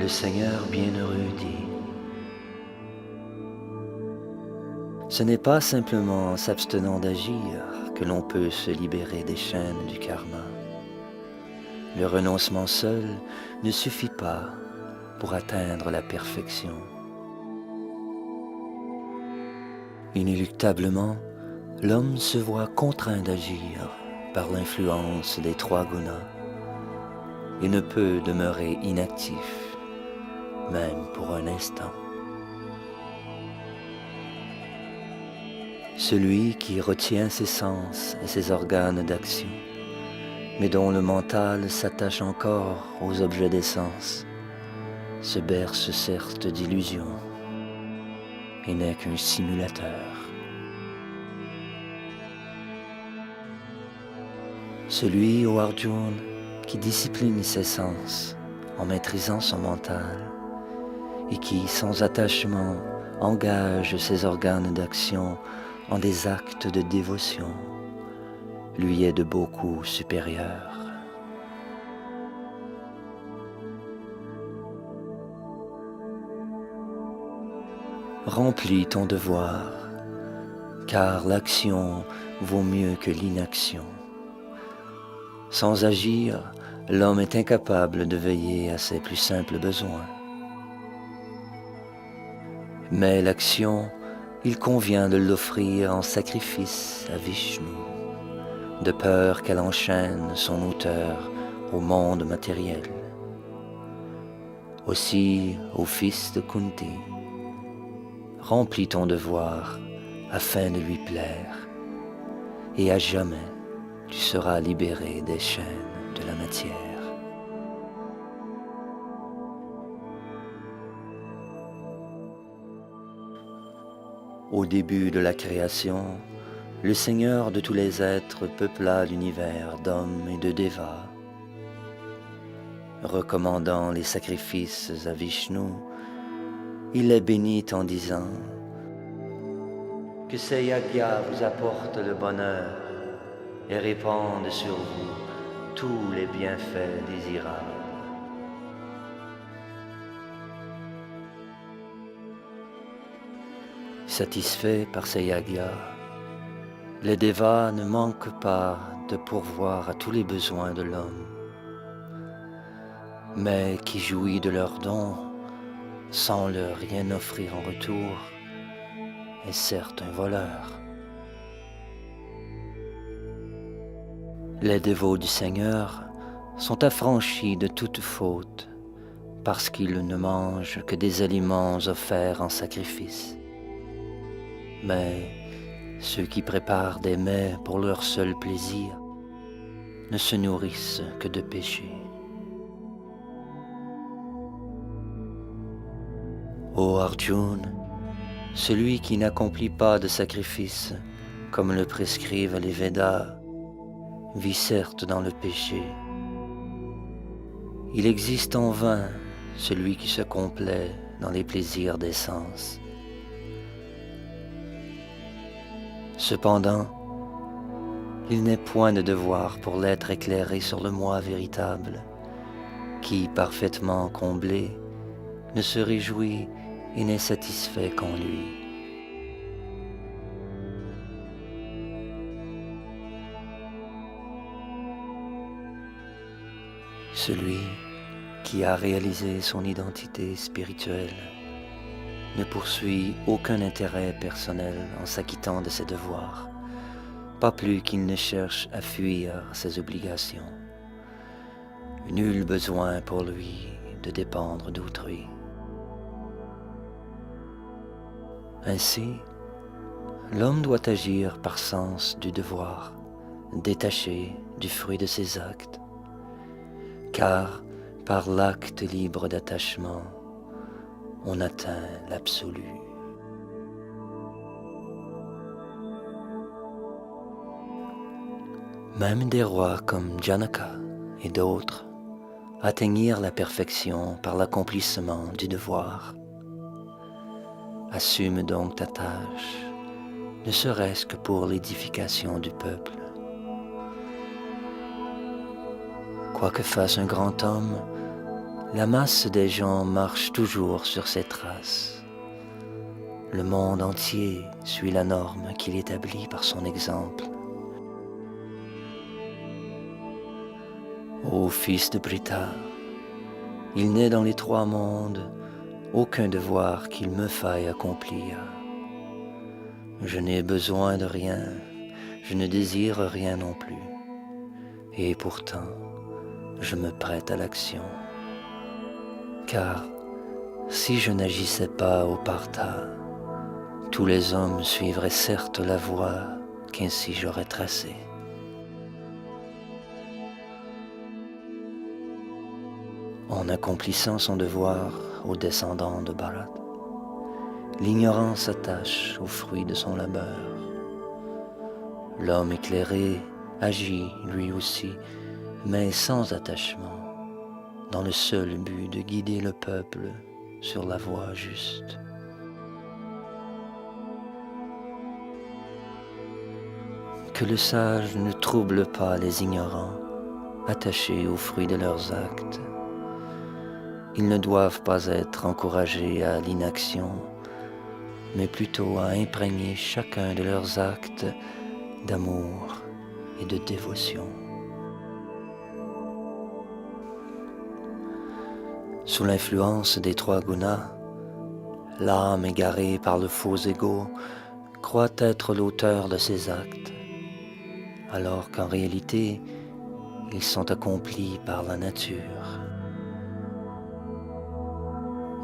Le Seigneur bienheureux dit: ce n'est pas simplement en s'abstenant d'agir que l'on peut se libérer des chaînes du karma. Le renoncement seul ne suffit pas pour atteindre la perfection. Inéluctablement, l'homme se voit contraint d'agir par l'influence des trois gunas et ne peut demeurer inactif, même pour un instant. Celui qui retient ses sens et ses organes d'action, mais dont le mental s'attache encore aux objets des sens, se berce certes d'illusions et n'est qu'un simulateur. Celui, ô Arjuna, qui discipline ses sens en maîtrisant son mental et qui, sans attachement, engage ses organes d'action en des actes de dévotion, lui est de beaucoup supérieur. Remplis ton devoir, car l'action vaut mieux que l'inaction. Sans agir, l'homme est incapable de veiller à ses plus simples besoins. Mais l'action, il convient de l'offrir en sacrifice à Vishnu, de peur qu'elle enchaîne son auteur au monde matériel. Aussi, ô fils de Kunti, remplis ton devoir afin de lui plaire, et à jamais tu seras libéré des chaînes de la matière. Au début de la création, le Seigneur de tous les êtres peupla l'univers d'hommes et de dévas. Recommandant les sacrifices à Vishnu, il les bénit en disant: que ces yagyas vous apportent le bonheur et répandent sur vous tous les bienfaits désirables. Satisfaits par ces yagyas, les devas ne manquent pas de pourvoir à tous les besoins de l'homme, mais qui jouit de leurs dons sans leur rien offrir en retour est certes un voleur. Les dévots du Seigneur sont affranchis de toute faute parce qu'ils ne mangent que des aliments offerts en sacrifice. Mais ceux qui préparent des mets pour leur seul plaisir ne se nourrissent que de péché. Ô Arjuna, celui qui n'accomplit pas de sacrifice comme le prescrivent les Védas vit certes dans le péché. Il existe en vain celui qui se complaît dans les plaisirs des sens. Cependant, il n'est point de devoir pour l'être éclairé sur le moi véritable, qui, parfaitement comblé, ne se réjouit et n'est satisfait qu'en lui. Celui qui a réalisé son identité spirituelle ne poursuit aucun intérêt personnel en s'acquittant de ses devoirs, pas plus qu'il ne cherche à fuir ses obligations. Nul besoin pour lui de dépendre d'autrui. Ainsi, l'homme doit agir par sens du devoir, détaché du fruit de ses actes, car par l'acte libre d'attachement, on atteint l'absolu. Même des rois comme Janaka et d'autres atteignirent la perfection par l'accomplissement du devoir. Assume donc ta tâche, ne serait-ce que pour l'édification du peuple. Quoi que fasse un grand homme, La masse des gens marche toujours sur ses traces. Le monde entier suit la norme qu'il établit par son exemple. Ô fils de Brita, il n'est dans les trois mondes aucun devoir qu'il me faille accomplir. Je n'ai besoin de rien, je ne désire rien non plus. Et pourtant, je me prête à l'action. Car si je n'agissais pas au parta, tous les hommes suivraient certes la voie qu'ainsi j'aurais tracée. En accomplissant son devoir aux descendants de Bharat, l'ignorance s'attache aux fruits de son labeur. L'homme éclairé agit lui aussi, mais sans attachement, dans le seul but de guider le peuple sur la voie juste. Que le sage ne trouble pas les ignorants, attachés aux fruits de leurs actes. Ils ne doivent pas être encouragés à l'inaction, mais plutôt à imprégner chacun de leurs actes d'amour et de dévotion. Sous l'influence des trois gunas, l'âme égarée par le faux ego croit être l'auteur de ses actes, alors qu'en réalité, ils sont accomplis par la nature.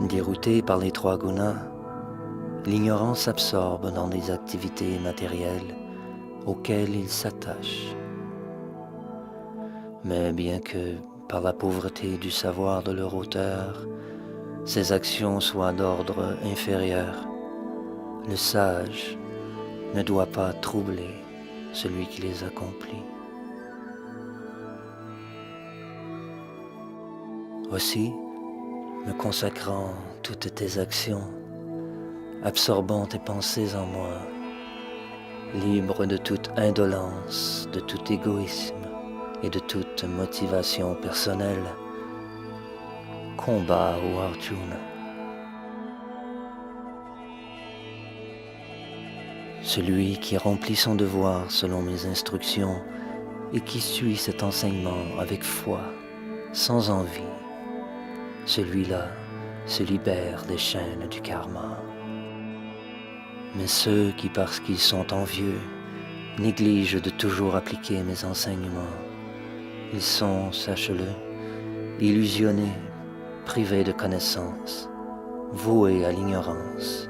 Dérouté par les trois gunas, l'ignorance s'absorbe dans des activités matérielles auxquelles il s'attache. Mais bien que, par la pauvreté du savoir de leur auteur, ces actions soient d'ordre inférieur, le sage ne doit pas troubler celui qui les accomplit. Aussi, me consacrant toutes tes actions, absorbant tes pensées en moi, libre de toute indolence, de tout égoïsme et de toute motivation personnelle, combat ô Arjuna. Celui qui remplit son devoir selon mes instructions et qui suit cet enseignement avec foi, sans envie, celui-là se libère des chaînes du karma. Mais ceux qui, parce qu'ils sont envieux, négligent de toujours appliquer mes enseignements, ils sont, sache-le, illusionnés, privés de connaissance, voués à l'ignorance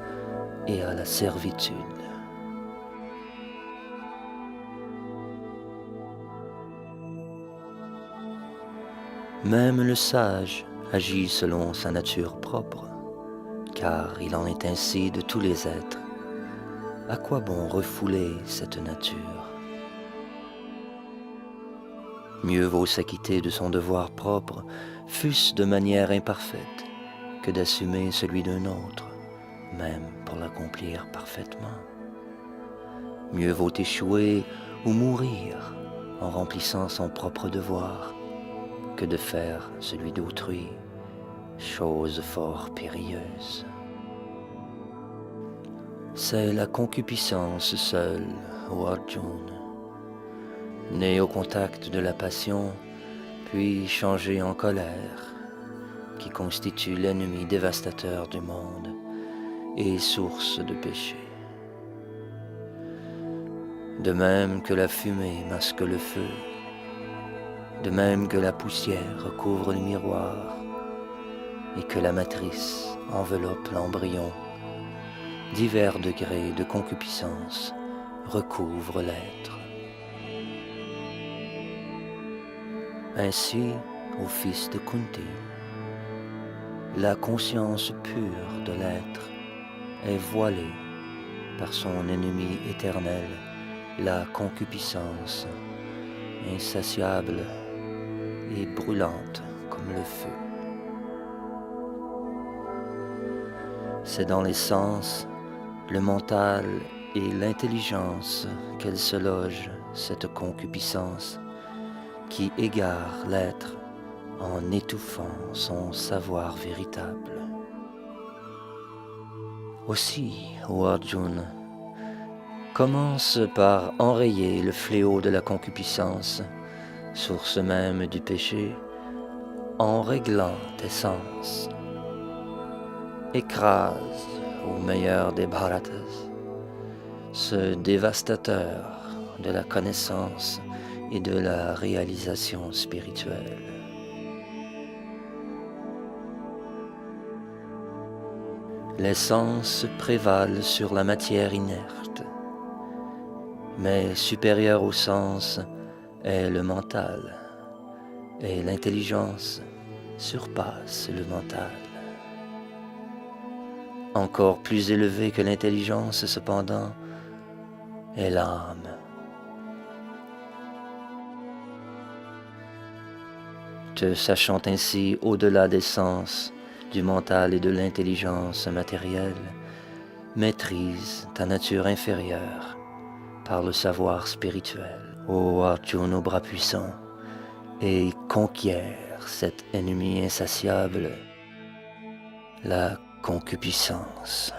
et à la servitude. Même le sage agit selon sa nature propre, car il en est ainsi de tous les êtres. À quoi bon refouler cette nature? Mieux vaut s'acquitter de son devoir propre, fût-ce de manière imparfaite, que d'assumer celui d'un autre, même pour l'accomplir parfaitement. Mieux vaut échouer ou mourir en remplissant son propre devoir, que de faire celui d'autrui, chose fort périlleuse. C'est la concupiscence seule, ô Arjuna, née au contact de la passion, puis changée en colère, qui constitue l'ennemi dévastateur du monde et source de péché. De même que la fumée masque le feu, de même que la poussière recouvre le miroir et que la matrice enveloppe l'embryon, divers degrés de concupiscence recouvrent l'être. Ainsi, ô fils de Kunti, la conscience pure de l'être est voilée par son ennemi éternel, la concupiscence, insatiable et brûlante comme le feu. C'est dans les sens, le mental et l'intelligence qu'elle se loge, cette concupiscence, qui égare l'être en étouffant son savoir véritable. Aussi, ô Arjuna, commence par enrayer le fléau de la concupiscence, source même du péché, en réglant tes sens. Écrase, au meilleur des Bharatas, ce dévastateur de la connaissance et de la réalisation spirituelle. Les sens prévalent sur la matière inerte, mais supérieur au sens est le mental, et l'intelligence surpasse le mental. Encore plus élevé que l'intelligence, cependant, est l'âme. Te sachant ainsi au-delà des sens, du mental et de l'intelligence matérielle, maîtrise ta nature inférieure par le savoir spirituel, ô Arjuna, au bras puissant, et conquiert cet ennemi insatiable, la concupiscence.